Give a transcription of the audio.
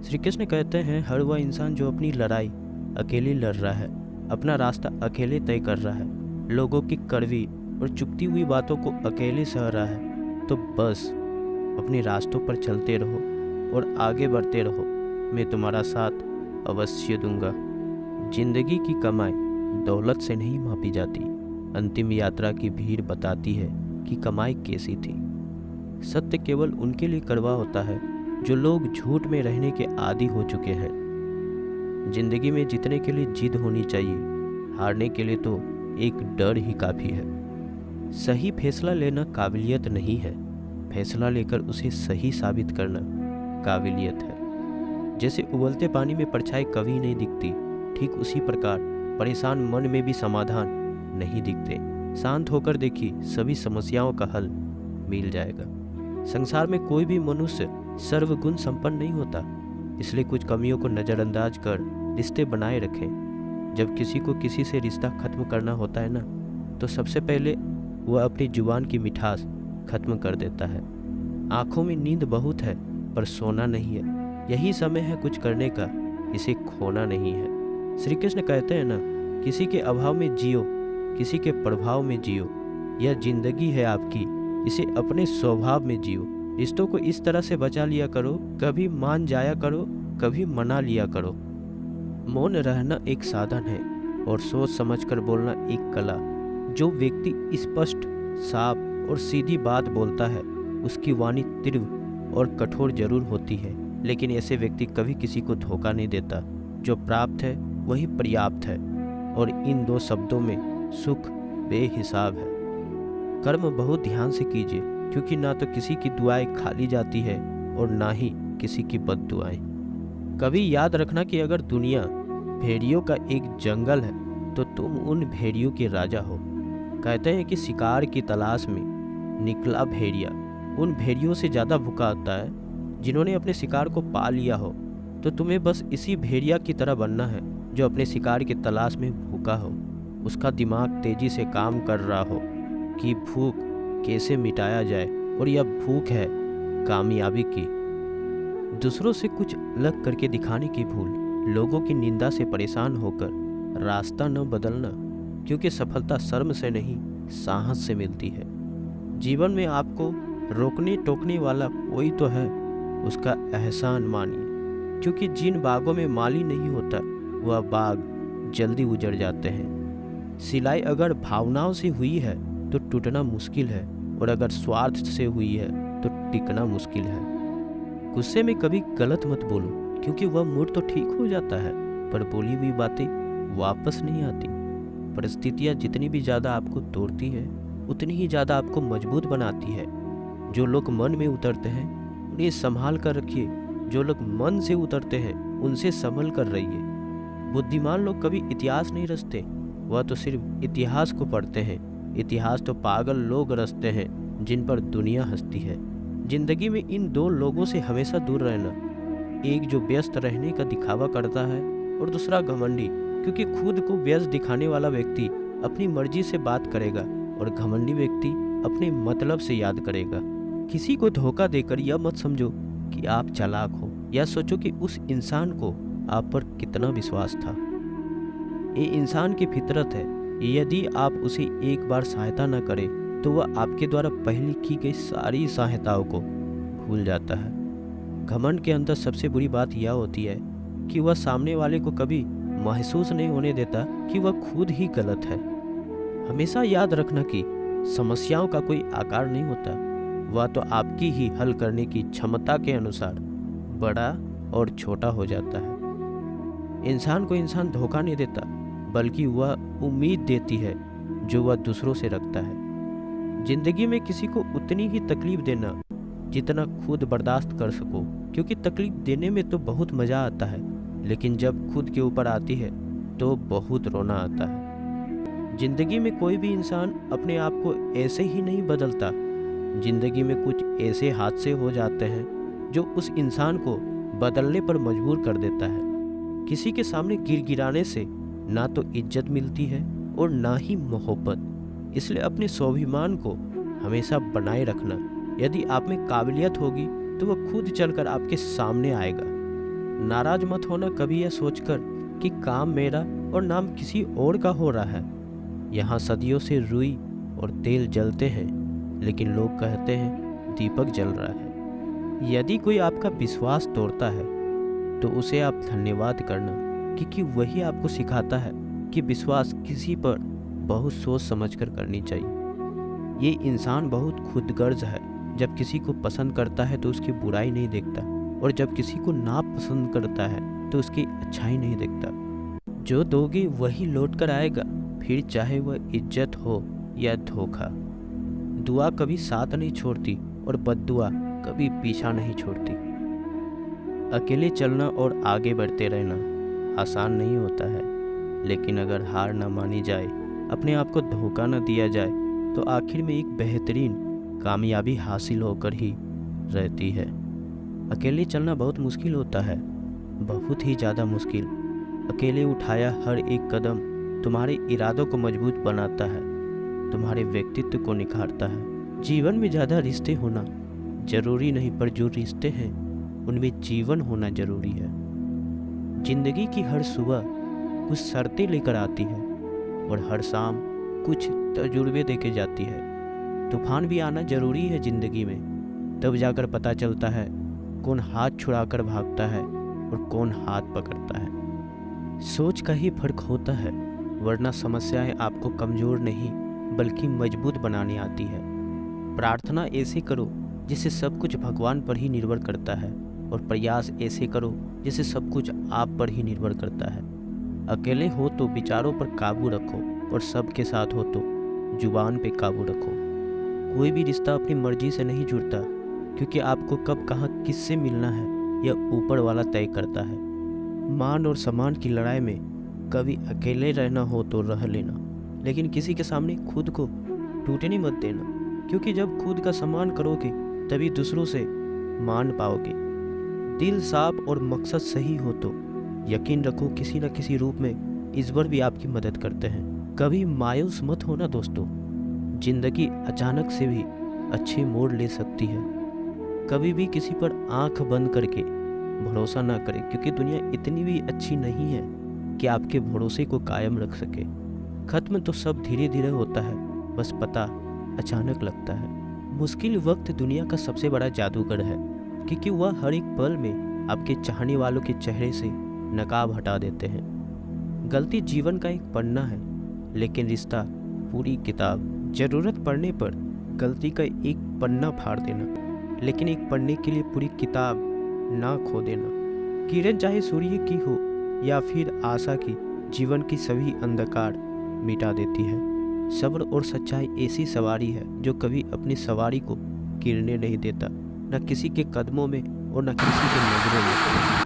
श्री कृष्ण कहते हैं हर वह इंसान जो अपनी लड़ाई अकेले लड़ रहा है, अपना रास्ता अकेले तय कर रहा है, लोगों की कड़वी और चुभती हुई बातों को अकेले सह रहा है, तो बस अपने रास्तों पर चलते रहो और आगे बढ़ते रहो। मैं तुम्हारा साथ अवश्य दूंगा। जिंदगी की कमाई दौलत से नहीं मापी जाती। अंतिम यात्रा की भीड़ बताती है कि कमाई कैसी थी। सत्य केवल उनके लिए कड़वा होता है जो लोग झूठ में रहने के आदी हो चुके हैं। जिंदगी में जीतने के लिए जिद होनी चाहिए, हारने के लिए तो एक डर ही काफ़ी है। सही फैसला लेना काबिलियत नहीं है, फैसला लेकर उसे सही साबित करना काबिलियत है। जैसे उबलते पानी में परछाई कभी नहीं दिखती, ठीक उसी प्रकार परेशान मन में भी समाधान नहीं दिखते। शांत होकर देखिए, सभी समस्याओं का हल मिल जाएगा। संसार में कोई भी मनुष्य सर्वगुण संपन्न नहीं होता, इसलिए कुछ कमियों को नज़रअंदाज कर रिश्ते बनाए रखें। जब किसी को किसी से रिश्ता खत्म करना होता है ना, तो सबसे पहले वह अपनी जुबान की मिठास खत्म कर देता है। आंखों में नींद बहुत है पर सोना नहीं है। यही समय है कुछ करने का, इसे खोना नहीं है। श्री कृष्ण कहते हैं ना, किसी के अभाव में जियो, किसी के प्रभाव में जियो। यह जिंदगी है आपकी, इसे अपने स्वभाव में जियो। रिश्तों को इस तरह से बचा लिया करो, कभी मान जाया करो, कभी मना लिया करो। मौन रहना एक साधन है और सोच समझकर बोलना एक कला। जो व्यक्ति स्पष्ट, साफ और सीधी बात बोलता है, उसकी वाणी तीव्र और कठोर जरूर होती है, लेकिन ऐसे व्यक्ति कभी किसी को धोखा नहीं देता। जो प्राप्त है वही पर्याप्त है, और इन दो शब्दों में सुख बेहिसाब है। कर्म बहुत ध्यान से कीजिए, क्योंकि ना तो किसी की दुआएं खाली जाती है और ना ही किसी की बद्दुआएं। कभी याद रखना कि अगर दुनिया भेड़ियों का एक जंगल है तो तुम उन भेड़ियों के राजा हो। कहते हैं कि शिकार की तलाश में निकला भेड़िया उन भेड़ियों से ज़्यादा भूखा होता है जिन्होंने अपने शिकार को पा लिया हो। तो तुम्हें बस इसी भेड़िया की तरह बनना है जो अपने शिकार की तलाश में भूखा हो। उसका दिमाग तेजी से काम कर रहा हो कि भूख कैसे मिटाया जाए, और यह भूख है कामयाबी की। दूसरों से कुछ अलग करके दिखाने की भूल, लोगों की निंदा से परेशान होकर रास्ता न बदलना, क्योंकि सफलता शर्म से नहीं साहस से मिलती है। जीवन में आपको रोकने टोकने वाला कोई तो है, उसका एहसान मानिए, क्योंकि जिन बागों में माली नहीं होता वह बाग जल्दी उजड़ जाते हैं। सिलाई अगर भावनाओं से हुई है तो टूटना मुश्किल है, और अगर स्वार्थ से हुई है तो टिकना मुश्किल है। गुस्से में कभी गलत मत बोलो, क्योंकि वह मूड तो ठीक हो जाता है पर बोली हुई बातें वापस नहीं आती। परिस्थितियाँ जितनी भी ज़्यादा आपको तोड़ती है उतनी ही ज़्यादा आपको मजबूत बनाती है। जो लोग मन में उतरते हैं उन्हें संभाल कर रखिए, जो लोग मन से उतरते हैं उनसे संभल कर रहिए। बुद्धिमान लोग कभी इतिहास नहीं रचते, वह तो सिर्फ इतिहास को पढ़ते हैं। इतिहास तो पागल लोग रचते हैं जिन पर दुनिया हंसती है। जिंदगी में इन दो लोगों से हमेशा दूर रहना, एक जो व्यस्त रहने का दिखावा करता है और दूसरा घमंडी, क्योंकि खुद को व्यस्त दिखाने वाला व्यक्ति अपनी मर्जी से बात करेगा और घमंडी व्यक्ति अपने मतलब से याद करेगा। किसी को धोखा देकर यह मत समझो कि आप चालाक हो, या सोचो कि उस इंसान को आप पर कितना विश्वास था। ये इंसान की फितरत है, यदि आप उसे एक बार सहायता न करें तो वह आपके द्वारा पहले की गई सारी सहायताओं को भूल जाता है। घमंड के अंदर सबसे बुरी बात यह होती है कि वह सामने वाले को कभी महसूस नहीं होने देता कि वह खुद ही गलत है। हमेशा याद रखना कि समस्याओं का कोई आकार नहीं होता, वह तो आपकी ही हल करने की क्षमता के अनुसार बड़ा और छोटा हो जाता है। इंसान को इंसान धोखा नहीं देता, बल्कि वह उम्मीद देती है जो वह दूसरों से रखता है। जिंदगी में किसी को उतनी ही तकलीफ देना जितना खुद बर्दाश्त कर सको, क्योंकि तकलीफ देने में तो बहुत मज़ा आता है, लेकिन जब खुद के ऊपर आती है तो बहुत रोना आता है। जिंदगी में कोई भी इंसान अपने आप को ऐसे ही नहीं बदलता। जिंदगी में कुछ ऐसे हादसे हो जाते हैं जो उस इंसान को बदलने पर मजबूर कर देता है। किसी के सामने गिड़गिड़ाने से ना तो इज्जत मिलती है और ना ही मोहब्बत। इसलिए अपने स्वाभिमान को हमेशा बनाए रखना। यदि आप में काबिलियत होगी तो वह खुद चलकर आपके सामने आएगा। नाराज मत होना कभी यह सोचकर कि काम मेरा और नाम किसी और का हो रहा है। यहाँ सदियों से रुई और तेल जलते हैं, लेकिन लोग कहते हैं दीपक जल रहा है। यदि कोई आपका विश्वास तोड़ता है तो उसे आप धन्यवाद करना, क्योंकि वही आपको सिखाता है कि विश्वास किसी पर बहुत सोच समझकर करनी चाहिए। ये इंसान बहुत खुदगर्ज है। जब किसी को पसंद करता है तो उसकी बुराई नहीं देखता, और जब किसी को नापसंद करता है तो उसकी अच्छाई नहीं देखता। जो दोगे वही लौट कर आएगा, फिर चाहे वह इज्जत हो या धोखा। दुआ कभी साथ नहीं छोड़ती और बद्दुआ कभी पीछा नहीं छोड़ती। अकेले चलना और आगे बढ़ते रहना आसान नहीं होता है, लेकिन अगर हार न मानी जाए, अपने आप को धोखा न दिया जाए, तो आखिर में एक बेहतरीन कामयाबी हासिल होकर ही रहती है। अकेले चलना बहुत मुश्किल होता है, बहुत ही ज़्यादा मुश्किल। अकेले उठाया हर एक कदम तुम्हारे इरादों को मजबूत बनाता है, तुम्हारे व्यक्तित्व को निखारता है। जीवन में ज़्यादा रिश्ते होना जरूरी नहीं, पर जो रिश्ते हैं उनमें जीवन होना जरूरी है। जिंदगी की हर सुबह कुछ शर्तें लेकर आती है और हर शाम कुछ तजुर्बे देके जाती है। तूफान भी आना जरूरी है जिंदगी में, तब जाकर पता चलता है कौन हाथ छुड़ाकर भागता है और कौन हाथ पकड़ता है। सोच का ही फर्क होता है, वरना समस्याएं आपको कमज़ोर नहीं बल्कि मजबूत बनाने आती है। प्रार्थना ऐसे करो जिससे सब कुछ भगवान पर ही निर्भर करता है, और प्रयास ऐसे करो जिससे सब कुछ आप पर ही निर्भर करता है। अकेले हो तो विचारों पर काबू रखो, और सबके साथ हो तो जुबान पे काबू रखो। कोई भी रिश्ता अपनी मर्जी से नहीं जुड़ता, क्योंकि आपको कब कहाँ किससे मिलना है यह ऊपर वाला तय करता है। मान और सम्मान की लड़ाई में कभी अकेले रहना हो तो रह लेना, लेकिन किसी के सामने खुद को टूटने मत देना, क्योंकि जब खुद का सम्मान करोगे तभी दूसरों से मान पाओगे। दिल साफ और मकसद सही हो तो यकीन रखो किसी न किसी रूप में ईश्वर भी आपकी मदद करते हैं। कभी मायूस मत होना दोस्तों, जिंदगी अचानक से भी अच्छे मोड़ ले सकती है। कभी भी किसी पर आंख बंद करके भरोसा ना करें, क्योंकि दुनिया इतनी भी अच्छी नहीं है कि आपके भरोसे को कायम रख सके। खत्म तो सब धीरे धीरे होता है, बस पता अचानक लगता है। मुश्किल वक्त दुनिया का सबसे बड़ा जादूगर है, क्योंकि वह हर एक पल में आपके चाहने वालों के चेहरे से नकाब हटा देते हैं। गलती जीवन का एक पन्ना है, लेकिन रिश्ता पूरी किताब। ज़रूरत पड़ने पर गलती का एक पन्ना फाड़ देना, लेकिन एक पन्ने के लिए पूरी किताब ना खो देना। किरण चाहे सूर्य की हो या फिर आशा की, जीवन की सभी अंधकार मिटा देती है। सब्र और सच्चाई ऐसी सवारी है जो कभी अपनी सवारी को गिरने नहीं देता, न किसी के कदमों में और न किसी के नजरों में।